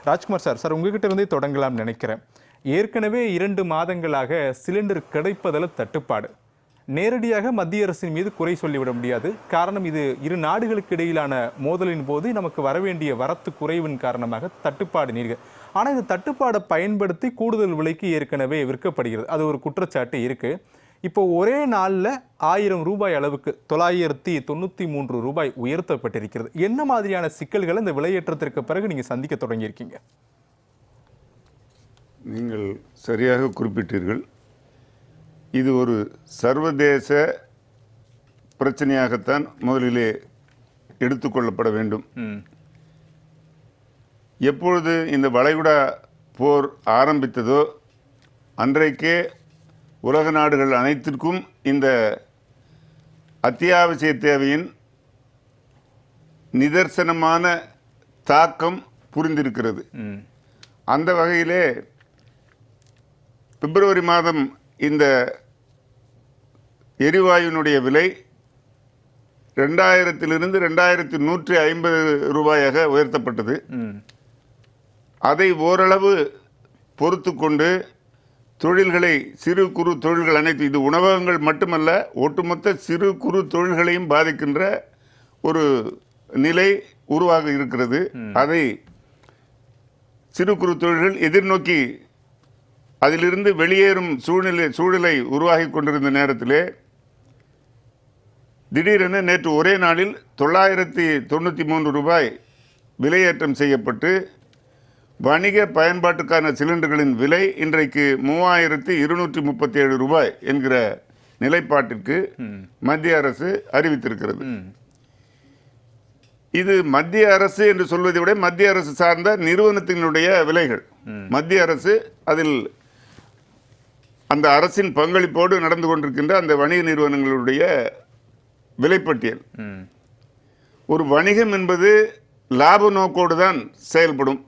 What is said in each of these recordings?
Rajkumar sir உங்ககிட்ட இருந்தே தொடங்கலாம் நினைக்கிறேன். ஏற்கனவே 2 மாதங்களாக சிலிண்டர் கிடைப்பதில் தட்டுப்பாடு. நேரடியாக மத்திய அரசின் மீது குறை சொல்லிவிட முடியாது. காரணம், இது இரு நாடுகளுக்கு இடையிலான மோதலின் போது நமக்கு வரவேண்டிய வரத்து குறைவின் காரணமாக தட்டுப்பாடு நீர்கள். ஆனால் இந்த தட்டுப்பாடை பயன்படுத்தி கூடுதல் விலைக்கு ஏற்கனவே விற்கப்படுகிறது. அது ஒரு குற்றச்சாட்டு இருக்கு. இப்போ ஒரே நாளில் 1000 ரூபாய் அளவுக்கு 993 ரூபாய் உயர்த்தப்பட்டிருக்கிறது. என்ன மாதிரியான சிக்கல்களை இந்த விலையேற்றத்திற்கு பிறகு நீங்கள் சந்திக்க தொடங்கியிருக்கீங்க? நீங்கள் சரியாக குறிப்பிட்டீர்கள். இது ஒரு சர்வதேச பிரச்சனையாகத்தான் முதலிலே எடுத்துக்கொள்ளப்பட வேண்டும். எப்பொழுது இந்த வளைகுடா போர் ஆரம்பித்ததோ அன்றைக்கே உலக நாடுகள் அனைத்திற்கும் இந்த அத்தியாவசிய தேவையின் நிதர்சனமான தாக்கம் புரிந்திருக்கிறது. அந்த வகையிலே பிப்ரவரி மாதம் இந்த எரிவாயுனுடைய விலை 2000 2150 ரூபாயாக உயர்த்தப்பட்டது. அதை ஓரளவு பொறுத்து கொண்டு தொழில்களை, சிறு குறு தொழில்கள் அனைத்து, இது உணவகங்கள் மட்டுமல்ல, ஒட்டுமொத்த சிறு குறு தொழில்களையும் பாதிக்கின்ற ஒரு நிலை உருவாக இருக்கிறது. அதை சிறு குறு தொழில்கள் எதிர்நோக்கி அதிலிருந்து வெளியேறும் சூழலை உருவாகி கொண்டிருந்த நேரத்திலே திடீரென நேற்று ஒரே நாளில் 993 ரூபாய் விலையேற்றம் செய்யப்பட்டு வணிக பயன்பாட்டுக்கான சிலிண்டர்களின் விலை இன்றைக்கு 3237 ரூபாய் என்கிற நிலைப்பாட்டிற்கு மத்திய அரசு அறிவித்திருக்கிறது. இது மத்திய அரசு என்று சொல்வதை விட மத்திய அரசு சார்ந்த நிறுவனத்தினுடைய விலைகள். மத்திய அரசு அதில் அந்த அரசின் பங்களிப்போடு நடந்து கொண்டிருக்கின்ற அந்த வணிக நிறுவனங்களுடைய விலைப்பட்டியல். ஒரு வணிகம் என்பது லாப நோக்கோடு தான் செயல்படும்.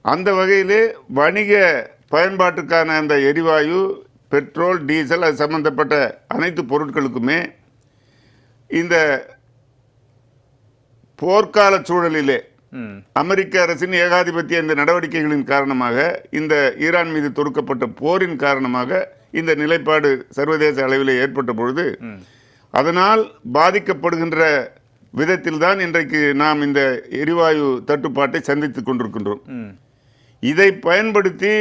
அந்த வகையிலே வணிக பயன்பாட்டுக்கான அந்த எரிவாயு, பெட்ரோல், டீசல், அது சம்பந்தப்பட்ட அனைத்து பொருட்களுக்குமே இந்த போர்க்கால சூழலிலே அமெரிக்க அரசின் ஏகாதிபத்திய இந்த நடவடிக்கைகளின் காரணமாக, இந்த ஈரான் மீது தொடுக்கப்பட்ட போரின் காரணமாக இந்த நிலைப்பாடு சர்வதேச அளவில் ஏற்பட்ட பொழுது அதனால் பாதிக்கப்படுகின்ற விதத்தில் தான் இன்றைக்கு நாம் இந்த எரிவாயு தட்டுப்பாட்டை சந்தித்துக் கொண்டிருக்கின்றோம். இதை பயன்படுத்தி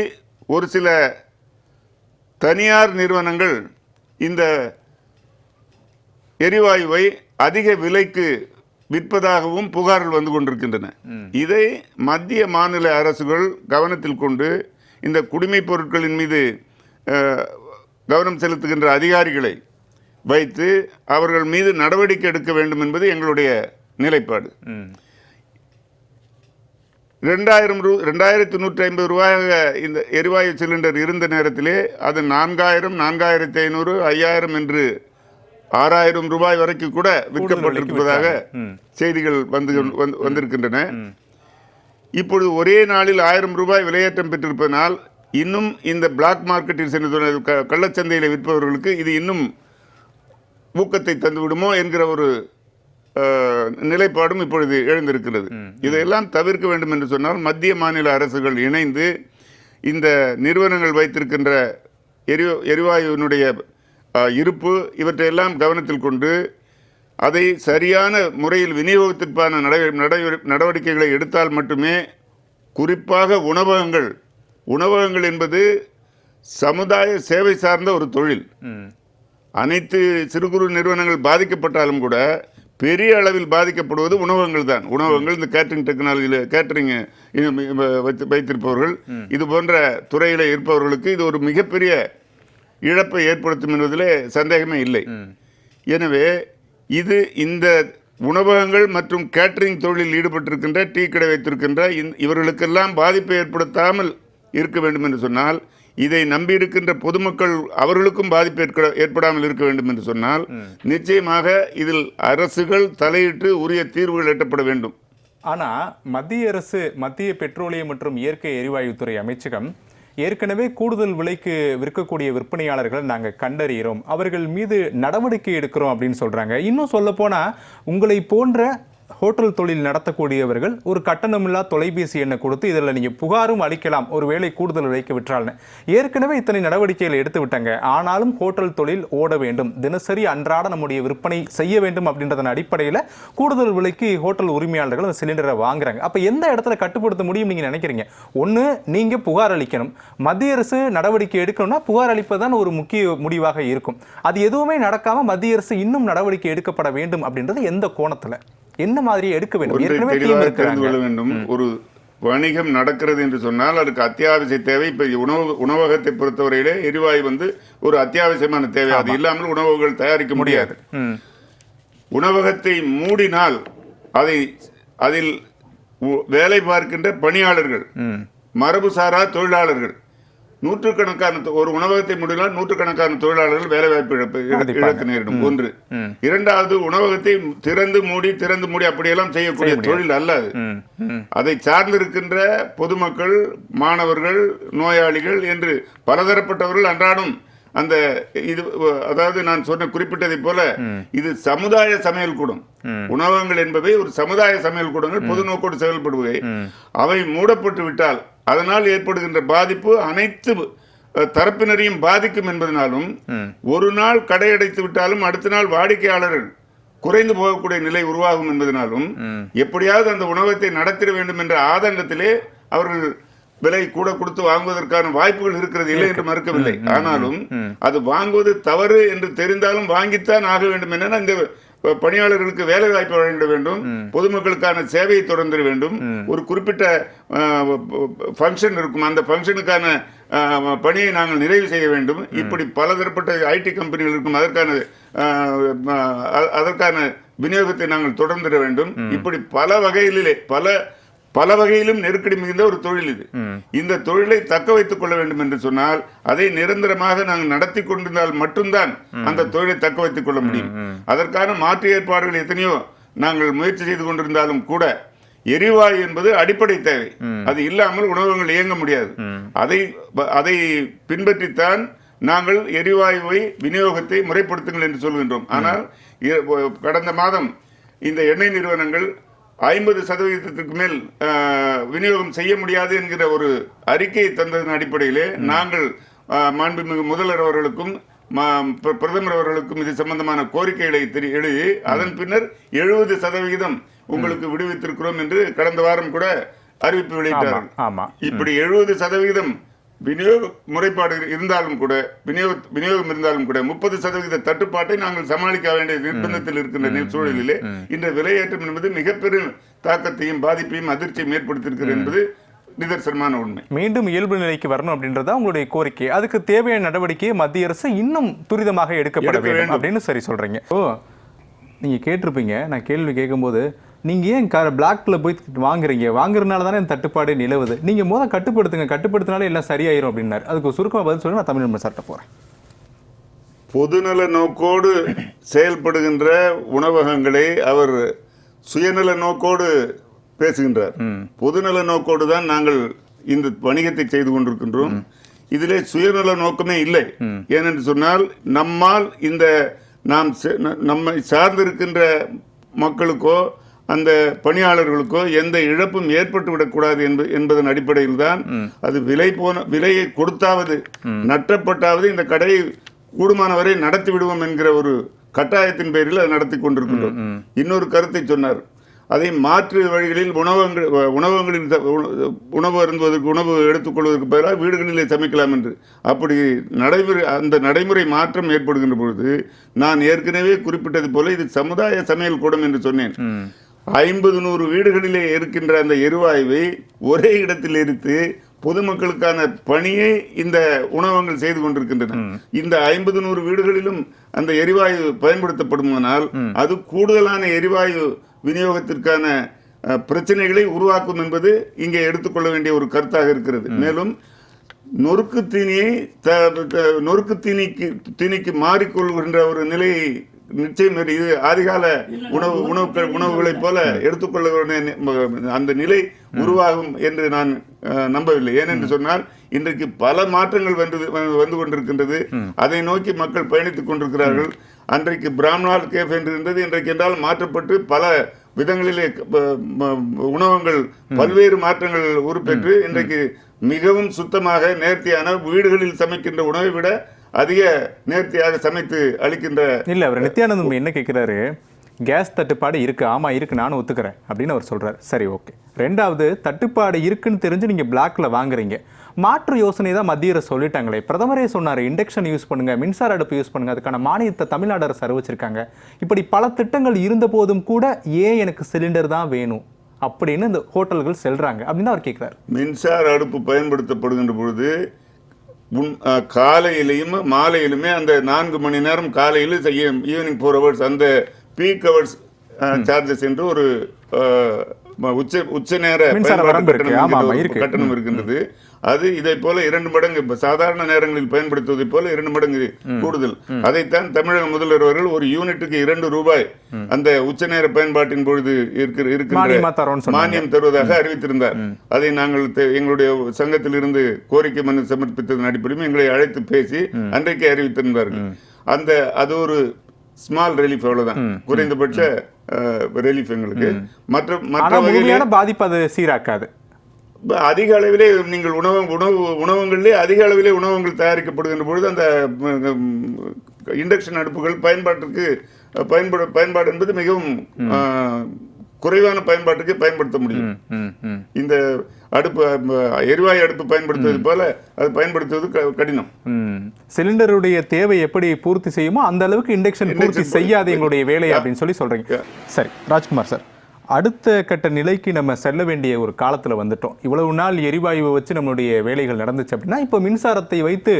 ஒரு சில தனியார் நிறுவனங்கள் இந்த எரிவாயுவை அதிக விலைக்கு விற்பதாகவும் புகார்கள் வந்து கொண்டிருக்கின்றன. இதை மத்திய மாநில அரசுகள் கவனத்தில் கொண்டு இந்த குடிமைப் பொருட்களின் மீது கவனம் செலுத்துகின்ற அதிகாரிகளை வைத்து அவர்கள் மீது நடவடிக்கை எடுக்க வேண்டும் என்பது எங்களுடைய நிலைப்பாடு. 2150 ரூபாயாக இந்த எரிவாயு சிலிண்டர் இருந்த நேரத்திலே அது 4000, 4500, 5000 என்று 6000 ரூபாய் வரைக்கும் கூட விற்கப்பட்டிருப்பதாக செய்திகள் வந்திருக்கின்றன. இப்பொழுது ஒரே நாளில் 1000 ரூபாய் விலையேற்றம் பெற்றிருப்பதனால் இன்னும் இந்த பிளாக் மார்க்கெட்டில் சென்று கள்ளச்சந்தையில் விற்பவர்களுக்கு இது இன்னும் ஊக்கத்தை தந்துவிடுமோ என்கிற ஒரு நிலைப்பாடும் இப்பொழுது எழுந்திருக்கிறது. இதையெல்லாம் தவிர்க்க வேண்டும் என்று சொன்னால் மத்திய மாநில அரசுகள் இணைந்து இந்த நிறுவனங்கள் வைத்திருக்கின்ற எரிவாயுவினுடைய இருப்பு இவற்றையெல்லாம் கவனத்தில் கொண்டு அதை சரியான முறையில் விநியோகத்திற்கான நடவடிக்கைகளை எடுத்தால் மட்டுமே, குறிப்பாக உணவகங்கள் என்பது சமுதாய சேவை சார்ந்த ஒரு தொழில். அனைத்து சிறு குறு நிறுவனங்கள் பாதிக்கப்பட்டாலும் கூட பெரிய அளவில் பாதிக்கப்படுவது உணவகங்கள் தான். உணவகங்கள், இந்த கேட்டரிங் டெக்னாலஜியில் கேட்டரிங் வைத்திருப்பவர்கள், இது போன்ற துறையில் இருப்பவர்களுக்கு இது ஒரு மிகப்பெரிய இழப்பை ஏற்படுத்தும் என்பதிலே சந்தேகமே இல்லை. எனவே இது இந்த உணவகங்கள் மற்றும் கேட்டரிங் தொழிலில் ஈடுபட்டிருக்கின்ற, டீ கடை வைத்திருக்கின்ற இவர்களுக்கெல்லாம் பாதிப்பை ஏற்படுத்தாமல் இருக்க வேண்டும் என்று சொன்னால், இதை நம்பியிருக்கின்ற பொதுமக்கள் அவர்களுக்கும் பாதிப்பு ஏற்படாமல் இருக்க வேண்டும் என்று சொன்னால் நிச்சயமாக இதில் அரசுகள் தலையிட்டு உரிய தீர்வுகள் எட்டப்பட வேண்டும். ஆனால் மத்திய பெட்ரோலியம் மற்றும் இயற்கை எரிவாயுத்துறை அமைச்சகம் ஏற்கனவே கூடுதல் விலைக்கு விற்கக்கூடிய விற்பனையாளர்களை நாங்கள் கண்டறிகிறோம், அவர்கள் மீது நடவடிக்கை எடுக்கிறோம் அப்படின்னு சொல்கிறாங்க. இன்னும் சொல்லப்போனால் உங்களை போன்ற ஹோட்டல் தொழில் நடத்தக்கூடியவர்கள் ஒரு கட்டணமில்லா தொலைபேசி எண்ணை கொடுத்து இதில் நீங்கள் புகாரும் அளிக்கலாம், ஒரு வேளை கூடுதல் விலைக்கு விற்றால்னு. ஏற்கனவே இத்தனை நடவடிக்கைகளை எடுத்து விட்டாங்க. ஆனாலும் ஹோட்டல் தொழில் ஓட வேண்டும், தினசரி அன்றாட நம்முடைய விற்பனை செய்ய வேண்டும் அப்படின்றதன் அடிப்படையில் கூடுதல் விலைக்கு ஹோட்டல் உரிமையாளர்கள் அந்த சிலிண்டரை வாங்குறாங்க. அப்போ எந்த இடத்துல கட்டுப்படுத்த முடியும் நீங்கள் நினைக்கிறீங்க? ஒன்று, நீங்கள் புகார் அளிக்கணும். மத்திய அரசு நடவடிக்கை எடுக்கணும்னா புகார் அளிப்பதுதான் ஒரு முக்கிய முடிவாக இருக்கும். அது எதுவுமே நடக்காம மத்திய அரசு இன்னும் நடவடிக்கை எடுக்கப்பட வேண்டும் அப்படின்றது எந்த கோணத்துல, என்ன மாதிரி எடுக்க வேண்டும்? ஏற்கனவே தெரிந்து கொள்ள வேண்டும். ஒரு வணிகம் நடக்கிறது என்று சொன்னால் அதுக்கு அத்தியாவசிய தேவை. இப்ப உணவகத்தை பொறுத்தவரையிலே எரிவாயு ஒரு அத்தியாவசியமான தேவை. அது இல்லாமல் உணவுகள் தயாரிக்க முடியாது. உணவகத்தை மூடினால் அதில் வேலை பார்க்கின்ற பணியாளர்கள், மரபுசாரா தொழிலாளர்கள், நூற்றுக்கணக்கான, ஒரு உணவகத்தை முடிந்தால் நூற்றுக்கணக்கான தொழிலாளர்கள் வேலை வாய்ப்பு இழக்க நேரிடும். ஒன்று. இரண்டாவது, உணவகத்தை திறந்து மூடி அப்படியெல்லாம் செய்யக்கூடிய தொழில் அல்ல அது. அதை சார்ந்திருக்கின்ற பொதுமக்கள், மாணவர்கள், நோயாளிகள் என்று பலதரப்பட்டவர்கள் அன்றாடம் அந்த இது, அதாவது நான் சொன்ன குறிப்பிட்டதை போல இது சமுதாய சமையல் கூடம். உணவகங்கள் என்பவை ஒரு சமுதாய சமையல் கூடங்கள், பொது நோக்கோடு செயல்படுவதை. அவை மூடப்பட்டு விட்டால் அதனால் ஏற்படுகின்ற பாதிப்பு அனைத்து தரப்பினரையும் பாதிக்கும் என்பதனாலும், ஒரு நாள் கடை அடைத்து விட்டாலும் அடுத்த நாள் வாடிக்கையாளர்கள் குறைந்து போகக்கூடிய நிலை உருவாகும் என்பதனாலும், எப்படியாவது அந்த உணவகத்தை நடத்திட வேண்டும் என்ற ஆதங்கத்திலே அவர்கள் விலை கூட கொடுத்து வாங்குவதற்கான வாய்ப்புகள் இருக்கிறது, இல்லை என்று மறுக்கவில்லை. ஆனாலும் அது வாங்குவது தவறு என்று தெரிந்தாலும் வாங்கித்தான் ஆக வேண்டும். என்னன்னா, இந்த பணியாளர்களுக்கு வேலை வாய்ப்பு வழங்க வேண்டும், பொதுமக்களுக்கான சேவையை தொடர்ந்து வேண்டும். ஒரு குறிப்பிட்ட ஃபங்க்ஷன் இருக்கும், அந்த ஃபங்க்ஷனுக்கான பணியை நாங்கள் நிறைவு செய்ய வேண்டும். இப்படி பலதரப்பட்ட ஐடி கம்பெனிகள் இருக்கும், அதற்கான விநியோகத்தை நாங்கள் தொடர்ந்திட வேண்டும். இப்படி பல வகையிலும் நெருக்கடி மிகுந்த ஒரு தொழில் இது. இந்த தொழிலை தக்க வைத்துக் கொள்ள வேண்டும் என்று சொன்னால் அதை நிரந்தரமாக நாங்கள் நடத்தி கொண்டிருந்தால் மட்டும்தான் அந்த தொழிலை தக்க வைத்துக் கொள்ள முடியும். அதற்கான மாற்று ஏற்பாடுகள் எத்தனையோ நாங்கள் முயற்சி செய்து கொண்டிருந்தாலும் கூட எரிவாயு என்பது அடிப்படை தேவை. அது இல்லாமல் உணவகங்கள் இயங்க முடியாது. அதை பின்பற்றித்தான் நாங்கள் எரிவாயுவை விநியோகத்தை முறைப்படுத்துங்கள் என்று சொல்கின்றோம். ஆனால் கடந்த மாதம் இந்த எண்ணெய் நிறுவனங்கள் 50% மேல் விநியோகம் செய்ய முடியாது என்கிற ஒரு அறிக்கையை தந்ததன் அடிப்படையிலே நாங்கள் மாண்புமிகு முதல்வர் அவர்களுக்கும் பிரதமர் அவர்களுக்கும் இது சம்பந்தமான கோரிக்கைகளை எழுதி அதன் பின்னர் 70% உங்களுக்கு விடுவித்திருக்கிறோம் என்று கடந்த வாரம் கூட அறிவிப்பு வெளியிட்டார்கள். இப்படி 70% விநியோக முறைப்பாடு இருந்தாலும் கூட, விநியோகம் இருந்தாலும் கூட 30% தட்டுப்பாட்டை நாங்கள் சமாளிக்க வேண்டிய நிர்பந்தத்தில் இருக்கின்ற சூழலிலே இந்த விலையேற்றம் என்பது மிகப்பெரிய தாக்கத்தையும் பாதிப்பையும் அதிர்ச்சியும் ஏற்படுத்தியிருக்கிறது என்பது நிதர்சனமான உண்மை. மீண்டும் இயல்பு நிலைக்கு வரணும் அப்படின்றத உங்களுடைய கோரிக்கை. அதுக்கு தேவையான நடவடிக்கையை மத்திய அரசு இன்னும் துரிதமாக எடுக்கப்பட வேண்டும் அப்படின்னு சரி சொல்றீங்க. நீங்க கேட்டிருப்பீங்க, நான் கேள்வி கேட்கும்போது நீங்க ஏன் பிளாக்ல போய் வாங்குறதுனால தானே தட்டுப்பாடு நிலவுது, நீங்க கட்டுப்படுத்தினாலே எல்லாம் சரியாயிரும் அப்படின்னாரு. அதுக்கு சுருக்கமாக பதில் சொல்லி நான் தமிழ் சார்ட்ட போறேன். பொதுநல நோக்கோடு செயல்படுகின்ற உணவகங்களை அவர் சுயநல நோக்கோடு பேசுகின்றார். பொதுநல நோக்கோடு தான் நாங்கள் இந்த வணிகத்தை செய்து கொண்டிருக்கின்றோம். இதிலே சுயநல நோக்கமே இல்லை. ஏனென்று சொன்னால் நம்மால் நம்மை சார்ந்திருக்கின்ற மக்களுக்கோ அந்த பணியாளர்களுக்கோ எந்த இழப்பும் ஏற்பட்டு விடக்கூடாது என்பதன் அடிப்படையில் தான் அது விலையை கொடுத்தாவது நட்டப்பட்டாவது இந்த கடையை கூடுமான வரை நடத்தி விடுவோம் என்கிற ஒரு கட்டாயத்தின் பேரில் அதை நடத்தி கொண்டிருக்கின்றோம். இன்னொரு கருத்தை சொன்னார், அதை மாற்று வழிகளில் உணவகங்களில் உணவு அருந்துவதற்கு, உணவு எடுத்துக்கொள்வதற்கு பதிலாக வீடுகளிலே சமைக்கலாம் என்று. அப்படி அந்த நடைமுறை மாற்றம் ஏற்படுகின்ற பொழுது நான் ஏற்கனவே குறிப்பிட்டது போல இது சமுதாய சமையல் கூடம் என்று சொன்னேன். 50-100 வீடுகளிலே இருக்கின்ற அந்த எரிவாயுவை ஒரே இடத்தில் எரித்து பொதுமக்களுக்கான பணியை இந்த உணவகங்கள் செய்து கொண்டிருக்கின்றன. இந்த 50-100 வீடுகளிலும் அந்த எரிவாயு பயன்படுத்தப்படுமானால் அது கூடுதலான எரிவாயு விநியோகத்திற்கான பிரச்சனைகளை உருவாக்கும் என்பது இங்கே எடுத்துக்கொள்ள வேண்டிய ஒரு கருத்தாக இருக்கிறது. மேலும் நொறுக்கு தீனிக்கு மாறிக்கொள்கின்ற ஒரு நிலையை நிச்சயம் இது ஆதிகால உணவுகளைப் போல எடுத்துக்கொள்ள அந்த நிலை உருவாகும் என்று நான் நம்பவில்லை. ஏனென்று சொன்னால் இன்றைக்கு பல மாற்றங்கள் வந்து கொண்டிருக்கின்றது. அதை நோக்கி மக்கள் பயணித்துக் கொண்டிருக்கிறார்கள். அன்றைக்கு பிராமணால் கேஃப் என்று இருந்தது, இன்றைக்கு என்றால் மாற்றப்பட்டு பல விதங்களிலே உணவகங்கள் பல்வேறு மாற்றங்கள் உருப்பெற்று இன்றைக்கு மிகவும் சுத்தமாக நேர்த்தியான வீடுகளில் சமைக்கின்ற உணவை விட அதிக நேர்த்தியாக சமைத்து அளிக்கின்ற இல்ல அவர் நித்யானந்தம் என்ன கேட்கிறாரு, கேஸ் தட்டுப்பாடு இருக்கு, ஆமா இருக்கு, நானும் ஒத்துக்கிறேன் அப்படின்னு அவர் சொல்றாரு. சரி, ஓகே. ரெண்டாவது, தட்டுப்பாடு இருக்குன்னு தெரிஞ்சு நீங்க பிளாக்ல வாங்குறீங்க. மாற்று யோசனை தான் மத்திய அரசு சொல்லிட்டாங்களே. பிரதமரே சொன்னாரு, இண்டக்ஷன் யூஸ் பண்ணுங்க, மின்சார அடுப்பு யூஸ் பண்ணுங்க, அதுக்கான மானியத்தை தமிழ்நாடு அரசு அறிவிச்சிருக்காங்க. இப்படி பல திட்டங்கள் இருந்த போதும் கூட ஏன் எனக்கு சிலிண்டர் தான் வேணும் அப்படின்னு இந்த ஹோட்டல்கள் செல்றாங்க அப்படின்னு அவர் கேட்கிறார். மின்சார அடுப்பு பயன்படுத்தப்படுகின்ற பொழுது காலையிலையும் மாலையிலுமே அந்த 4 மணி நேரம் காலையில் ஈவினிங் 4 ஹவர்ஸ் அந்த பீக் ஹவர்ஸ் சார்ஜஸ் என்று ஒரு உச்ச நேர கட்டணம் இருக்கின்றது. அது இதை போல 2 மடங்கு சாதாரண நேரங்களில் பயன்படுத்துவதை போல 2 மடங்கு கூடுதல். அதைத்தான் தமிழக முதல்வர் அவர்கள் ஒரு யூனிட்டுக்கு 2 ரூபாய் அந்த உச்ச நேர பயன்பாட்டின் பொழுது இருக்கிற மானியம் தருவதாக அறிவித்திருந்தார். அதை நாங்கள் எங்களுடைய சங்கத்தில் இருந்து கோரிக்கை மனு சமர்ப்பித்ததன் அடிப்படையில் எங்களை அழைத்து பேசி அன்றைக்கு அறிவித்திருந்தார்கள். அது ஒரு ஸ்மால் ரிலீஃப், அவ்வளவுதான், குறைந்தபட்ச ரிலீஃப் எங்களுக்கு. மற்ற பாதிப்பு அது சீராக்காது. அதிக அளவிலே நீங்கள் உணவகங்களிலே அதிக அளவிலே உணவகங்கள் தயாரிக்கப்படுகின்ற பொழுது அந்த இண்டக்ஷன் அடுப்புகள் பயன்பாடு என்பது மிகவும் குறைவான பயன்பாட்டுக்கு பயன்படுத்த முடியும். இந்த அடுப்பு எரிவாயு அடுப்பு பயன்படுத்துவது போல அது பயன்படுத்துவது கடினம். சிலிண்டருடைய தேவை எப்படி பூர்த்தி செய்யுமோ அந்த அளவுக்கு இண்டக்ஷன் பூர்த்தி செய்யாது எங்களுடைய வேலை அப்படின்னு சொல்றீங்க. சரி ராஜ்குமார் சார், அடுத்த கட்ட நிலைக்கு நம்ம செல்ல வேண்டிய ஒரு காலத்தில் வந்துட்டோம். இவ்வளவு நாள் எரிவாயுவை வச்சு நம்மளுடைய வேலைகள் நடந்துச்சு அப்படின்னா இப்போ மின்சாரத்தை வைத்து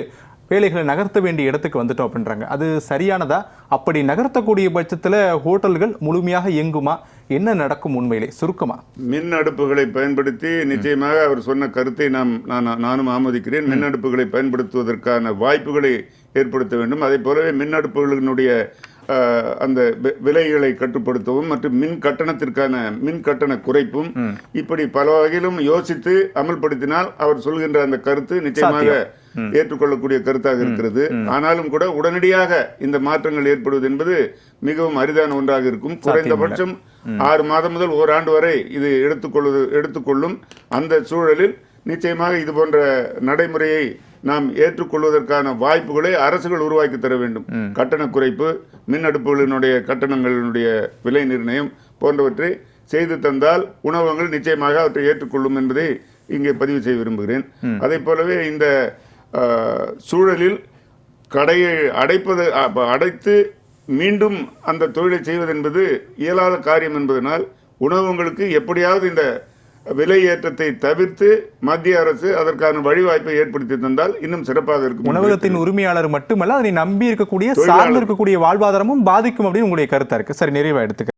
வேலைகளை நகர்த்த வேண்டிய இடத்துக்கு வந்துட்டோம் அப்படின்றாங்க. அது சரியானதா? அப்படி நகர்த்தக்கூடிய பட்சத்தில் ஹோட்டல்கள் முழுமையாக இயங்குமா? என்ன நடக்கும் உண்மையிலே சுருக்கமா? மின் அடுப்புகளை பயன்படுத்தி நிச்சயமாக அவர் சொன்ன கருத்தை நானும் ஆமோதிக்கிறேன். மின் அடுப்புகளை பயன்படுத்துவதற்கான வாய்ப்புகளை ஏற்படுத்த வேண்டும். அதே போலவே மின் அடுப்புகளினுடைய அந்த விலைகளை கட்டுப்படுத்தவும் மற்றும் மின் கட்டண குறைப்பும் இப்படி பல வகையிலும் யோசித்து அமல்படுத்தினால் அவர் சொல்கின்ற அந்த கருத்து நிச்சயமாக ஏற்றுக்கொள்ளக்கூடிய கருத்தாக இருக்கிறது. ஆனாலும் கூட உடனடியாக இந்த மாற்றங்கள் ஏற்படுவது என்பது மிகவும் அரிதான ஒன்றாக இருக்கும். குறைந்தபட்சம் 6 மாதம் முதல் ஓராண்டு வரை இது எடுத்துக்கொள்ளும். அந்த சூழலில் நிச்சயமாக இது போன்ற நடைமுறையை நாம் ஏற்றுக்கொள்வதற்கான வாய்ப்புகளை அரசுகள் உருவாக்கி தர வேண்டும். கட்டண குறைப்பு, மின் அடுப்புகளினுடைய கட்டணங்களினுடைய விலை நிர்ணயம் போன்றவற்றை செய்து தந்தால் உணவகங்கள் நிச்சயமாக அவற்றை ஏற்றுக்கொள்ளும் என்பதை இங்கே பதிவு செய்ய விரும்புகிறேன். அதே போலவே இந்த சூழலில் கடையை அடைத்து மீண்டும் அந்த தொழிலை செய்வது என்பது இயலாத காரியம் என்பதனால் உணவகங்களுக்கு எப்படியாவது இந்த விலை ஏற்றத்தை தவிர்த்து மத்திய அரசு அதற்கான வழிவாய்ப்பை ஏற்படுத்தி தந்தால் இன்னும் சிறப்பாக இருக்கும். உணவகத்தின் உரிமையாளர் மட்டுமல்ல, அதனை நம்பி இருக்கக்கூடிய சார்ந்து இருக்கக்கூடிய வாழ்வாதாரமும் பாதிக்கும் அப்படின்னு உங்களுடைய கருத்தா இருக்கு. சரி, நிறைவா எடுத்துக்க.